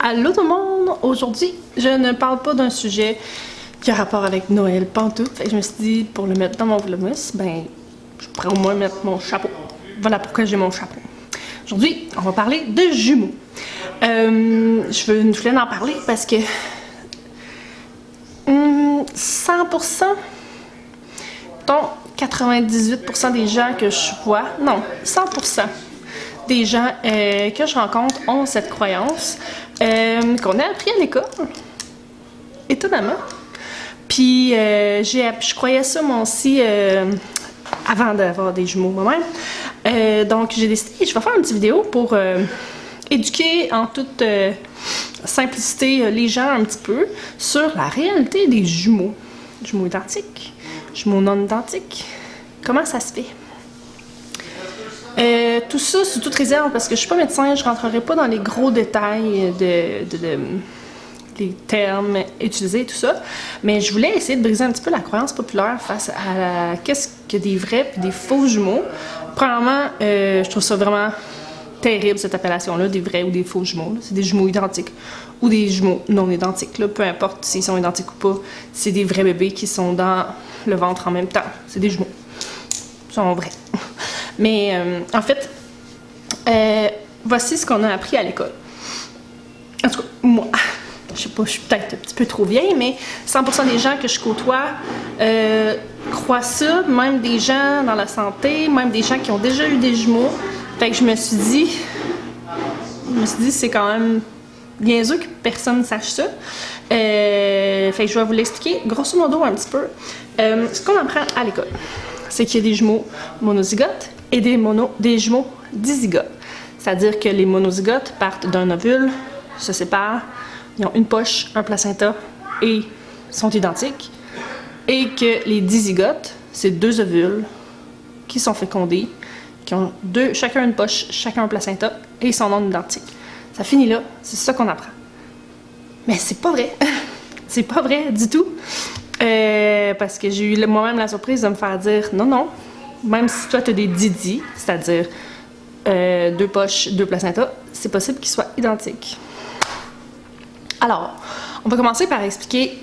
Allô tout le monde! Aujourd'hui, je ne parle pas d'un sujet qui a rapport avec Noël pantoute. Fait que je me suis dit, pour le mettre dans mon vlogmas, ben, je pourrais au moins mettre mon chapeau. Voilà pourquoi j'ai mon chapeau. Aujourd'hui, on va parler de jumeaux. Je voulais en parler parce que 100%, dont 98% des gens que je vois, non, 100% des gens que je rencontre ont cette croyance qu'on a appris à l'école, étonnamment. Puis je croyais ça moi aussi avant d'avoir des jumeaux moi-même. Donc j'ai décidé, je vais faire une petite vidéo pour éduquer en toute simplicité les gens un petit peu sur la réalité des jumeaux. Jumeaux identiques, jumeaux non identiques, comment ça se fait? Tout ça sous toute réserve, parce que je suis pas médecin, je rentrerai pas dans les gros détails des termes utilisés et tout ça, mais je voulais essayer de briser un petit peu la croyance populaire face à qu'est-ce que des vrais et des faux jumeaux. Premièrement, je trouve ça vraiment terrible cette appellation-là, des vrais ou des faux jumeaux. C'est des jumeaux identiques ou des jumeaux non identiques, là, peu importe s'ils sont identiques ou pas, c'est des vrais bébés qui sont dans le ventre en même temps. C'est des jumeaux. Ils sont vrais. Mais en fait, voici ce qu'on a appris à l'école. En tout cas, moi, je sais pas, je suis peut-être un petit peu trop vieille, mais 100% des gens que je côtoie croient ça, même des gens dans la santé, même des gens qui ont déjà eu des jumeaux. Fait que je me suis dit, c'est quand même niaiseux que personne ne sache ça. Fait que je vais vous l'expliquer grosso modo un petit peu. Ce qu'on apprend à l'école, c'est qu'il y a des jumeaux monozygotes et des jumeaux dizygotes. C'est-à-dire que les monozygotes partent d'un ovule, se séparent, ils ont une poche, un placenta et sont identiques. Et que les dizygotes, c'est deux ovules qui sont fécondés, qui ont chacun une poche, chacun un placenta et ils sont non identiques. Ça finit là, c'est ça qu'on apprend. Mais c'est pas vrai. C'est pas vrai du tout. Parce que j'ai eu moi-même la surprise de me faire dire non, même si toi tu as des didis, c'est-à-dire deux poches, deux placentas, c'est possible qu'ils soient identiques. Alors, on va commencer par expliquer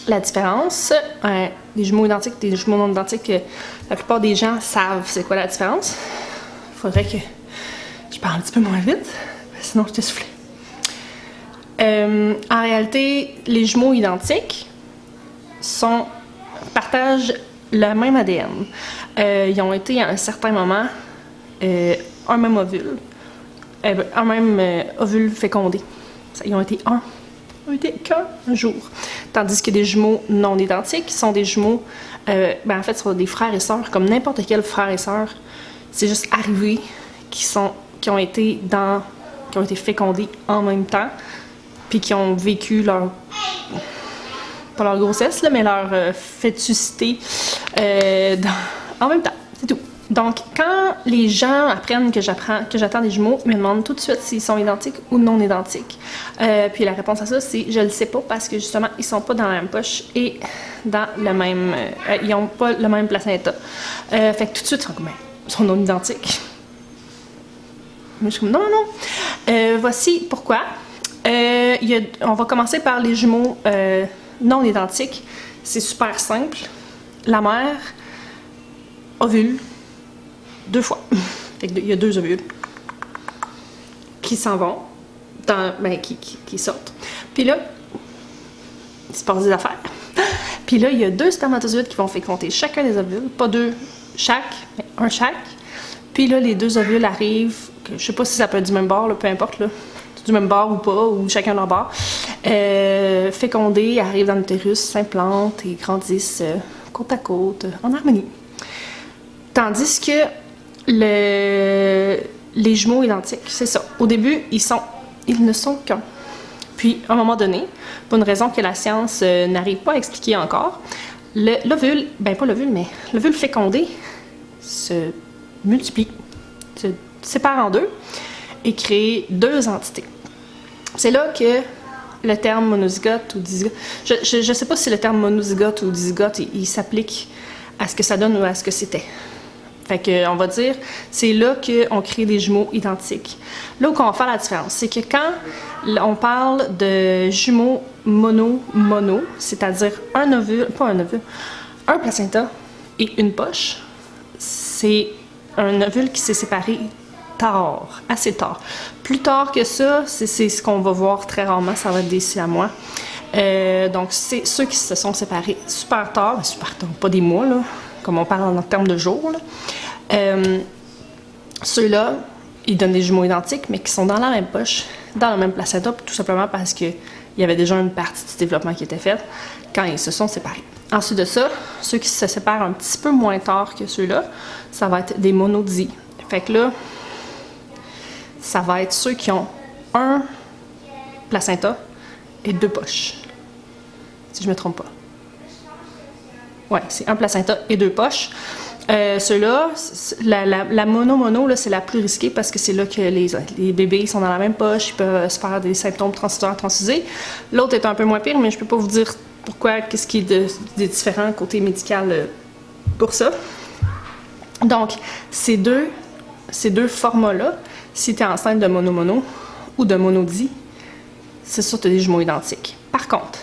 la différence des jumeaux identiques et des jumeaux non identiques. La plupart des gens savent c'est quoi la différence. Il faudrait que je parle un petit peu moins vite, sinon je t'essouffle. En réalité, les jumeaux identiques partagent le même ADN. Ils ont été à un certain moment un même ovule, ovule fécondé. Ils ont été qu'un jour. Tandis que des jumeaux non identiques sont des jumeaux, en fait, sont des frères et sœurs, comme n'importe quel frère et sœur. C'est juste arrivé qui ont été fécondés en même temps, puis qui ont vécu pas leur grossesse, là, mais leur fœticité en même temps. C'est tout. Donc, quand les gens apprennent que j'attends des jumeaux, ils me demandent tout de suite s'ils sont identiques ou non identiques. Puis la réponse à ça, c'est je le sais pas parce que justement, ils sont pas dans la même poche et dans le même. Ils ont pas le même placenta. Fait que tout de suite, ils sont non identiques. Mais je suis comme non. Voici pourquoi. On va commencer par les jumeaux non identiques. C'est super simple. La mère ovule 2 fois. Il y a 2 ovules qui s'en vont, qui sortent. Puis là, il se passe des affaires. Puis là, il y a 2 spermatozoïdes qui vont féconder chacun des ovules. Pas 2 chaque, mais un chaque. Puis là, les 2 ovules arrivent, je sais pas si ça peut être du même bord, là, peu importe, là, du même bord ou pas, ou chacun leur bord. Fécondés, arrivent dans l'utérus, s'implantent et grandissent côte à côte, en harmonie. Tandis que les jumeaux identiques, c'est ça. Au début, ils ne sont qu'un. Puis, à un moment donné, pour une raison que la science n'arrive pas à expliquer encore, l'ovule, pas l'ovule, mais l'ovule fécondé se multiplie, se sépare en 2 et crée 2 entités. C'est là que le terme monozygote ou dizygote, je ne sais pas si le terme monozygote ou dizygote, il s'applique à ce que ça donne ou à ce que c'était. Fait que, on va dire, c'est là qu'on crée des jumeaux identiques. Là où on va faire la différence, c'est que quand on parle de jumeaux mono, c'est-à-dire un ovule, pas un ovule, un placenta et une poche, c'est un ovule qui s'est séparé tard, assez tard. Plus tard que ça, c'est ce qu'on va voir très rarement, ça va être des siamois. Donc, c'est ceux qui se sont séparés super tard, pas des mois, là, comme on parle en termes de jours. Ceux-là, ils donnent des jumeaux identiques, mais qui sont dans la même poche, dans le même placenta, tout simplement parce qu'il y avait déjà une partie du développement qui était faite quand ils se sont séparés. Ensuite de ça, ceux qui se séparent un petit peu moins tard que ceux-là, ça va être des monodies. Fait que là, ça va être ceux qui ont un placenta et deux poches. Si je ne me trompe pas. Ouais, c'est un placenta et deux poches. Ceux-là, la mono, là, c'est la plus risquée parce que c'est là que les bébés sont dans la même poche, ils peuvent se faire des symptômes transitoires transfusés. L'autre est un peu moins pire, mais je peux pas vous dire pourquoi, qu'est-ce qui est différent côté médical pour ça. Donc, ces deux formats-là, si tu es enceinte de mono ou de monodie, c'est sûr que tu as des jumeaux identiques. Par contre,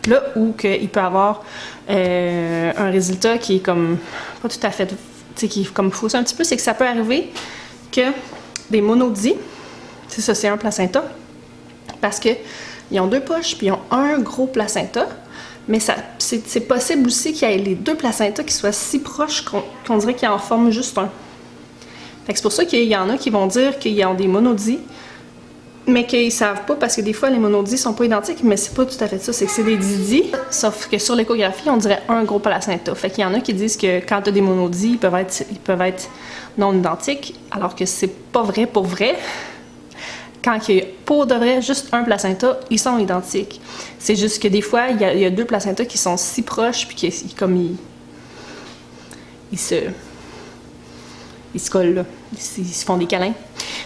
là où il peut avoir un résultat qui est comme pas tout à fait, tu sais, qui est comme faussé un petit peu, c'est que ça peut arriver que des monodies, c'est ça, c'est un placenta, parce qu'ils ont deux poches puis ils ont un gros placenta, mais c'est possible aussi qu'il y ait les deux placentas qui soient si proches qu'on dirait qu'ils en forment juste un. Fait que c'est pour ça qu'il y en a qui vont dire qu'ils ont des monodies, mais qu'ils savent pas parce que des fois les monodies sont pas identiques, mais c'est pas tout à fait ça, c'est que c'est des didis, sauf que sur l'échographie on dirait un gros placenta. Fait qu'il y en a qui disent que quand tu as des monodies, ils peuvent être non identiques, alors que c'est pas vrai pour vrai. Quand il y a pour de vrai juste un placenta, ils sont identiques. C'est juste que des fois il y a deux placentas qui sont si proches puis ils se collent, là. Ils se font des câlins.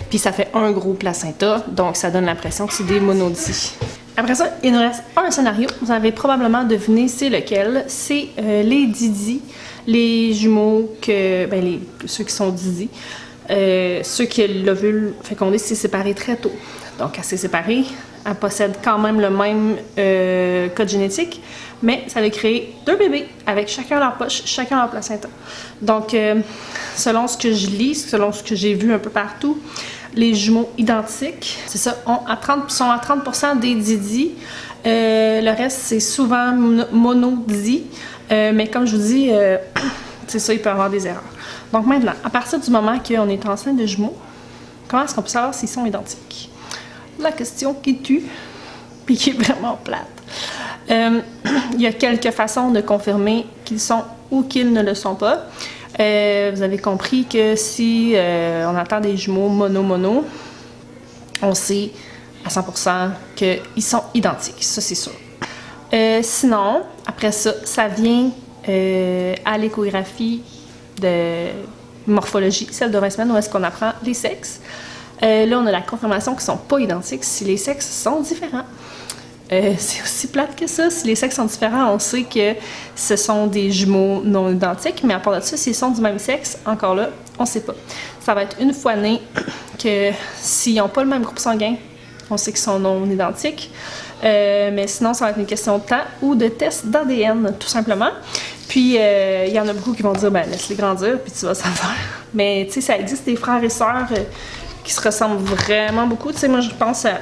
Puis ça fait un gros placenta, donc ça donne l'impression que c'est des monodies. Après ça, il nous reste un scénario. Vous avez probablement deviné c'est lequel. C'est les didis, les jumeaux, ceux qui sont didis, ceux que l'ovule fécondé s'est séparé très tôt. Donc elle s'est séparée, elle possède quand même le même code génétique, mais ça va créer deux bébés avec chacun leur poche, chacun leur placenta. Donc, selon ce que je lis, selon ce que j'ai vu un peu partout, les jumeaux identiques, c'est ça, sont à 30% des didis. Le reste, c'est souvent monodis. Mais comme je vous dis, c'est ça, il peut y avoir des erreurs. Donc maintenant, à partir du moment qu'on est enceinte de jumeaux, comment est-ce qu'on peut savoir s'ils sont identiques? La question qui tue, puis qui est vraiment plate. Il y a quelques façons de confirmer qu'ils sont ou qu'ils ne le sont pas. Vous avez compris que si on attend des jumeaux mono, on sait à 100% qu'ils sont identiques, ça c'est sûr. Sinon, après ça, ça vient à l'échographie de morphologie, celle de 20 semaines, où est-ce qu'on apprend les sexes. Là, on a la confirmation qu'ils ne sont pas identiques si les sexes sont différents. C'est aussi plate que ça. Si les sexes sont différents, on sait que ce sont des jumeaux non identiques, mais à part de ça, s'ils sont du même sexe, encore là, on ne sait pas. Ça va être une fois nés que s'ils n'ont pas le même groupe sanguin, on sait qu'ils sont non identiques. Mais sinon, ça va être une question de temps ou de test d'ADN, tout simplement. Puis, il y en a beaucoup qui vont dire, ben laisse-les grandir, puis tu vas savoir. Mais, tu sais, ça existe des frères et sœurs qui se ressemblent vraiment beaucoup. Tu sais, moi, je pense à...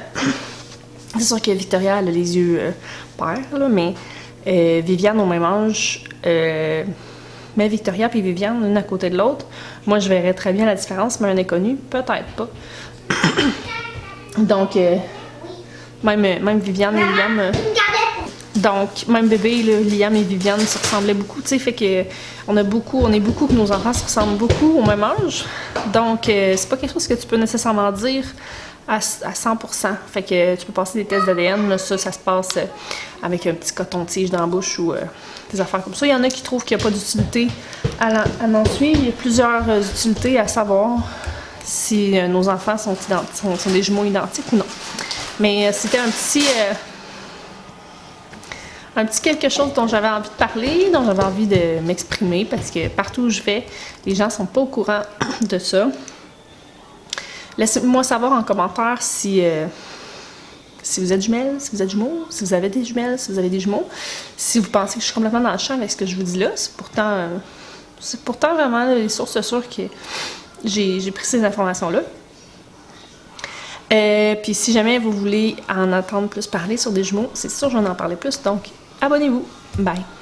C'est sûr que Victoria, elle a les yeux pères, là, mais Viviane, au même âge, mais Victoria et Viviane, l'une à côté de l'autre, moi, je verrais très bien la différence, mais un inconnu, peut-être pas. Donc, même Viviane et Liam... donc, même bébé, là, Liam et Viviane se ressemblaient beaucoup, tu sais, fait que on est beaucoup que nos enfants se ressemblent beaucoup au même âge. Donc, c'est pas quelque chose que tu peux nécessairement dire à 100%. Fait que tu peux passer des tests d'ADN, là, ça se passe avec un petit coton-tige dans la bouche ou des affaires comme ça. Il y en a qui trouvent qu'il n'y a pas d'utilité à en suivre. Il y a plusieurs utilités à savoir si nos enfants sont des jumeaux identiques ou non. Mais c'était un un petit quelque chose dont j'avais envie de parler, dont j'avais envie de m'exprimer, parce que partout où je vais, les gens sont pas au courant de ça. Laissez-moi savoir en commentaire si vous êtes jumelles, si vous êtes jumeaux, si vous avez des jumelles, si vous avez des jumeaux. Si vous pensez que je suis complètement dans le champ avec ce que je vous dis là, c'est pourtant vraiment les sources sûres que j'ai pris ces informations-là. Puis si jamais vous voulez en entendre plus parler sur des jumeaux, c'est sûr que je vais en parler plus, donc abonnez-vous. Bye!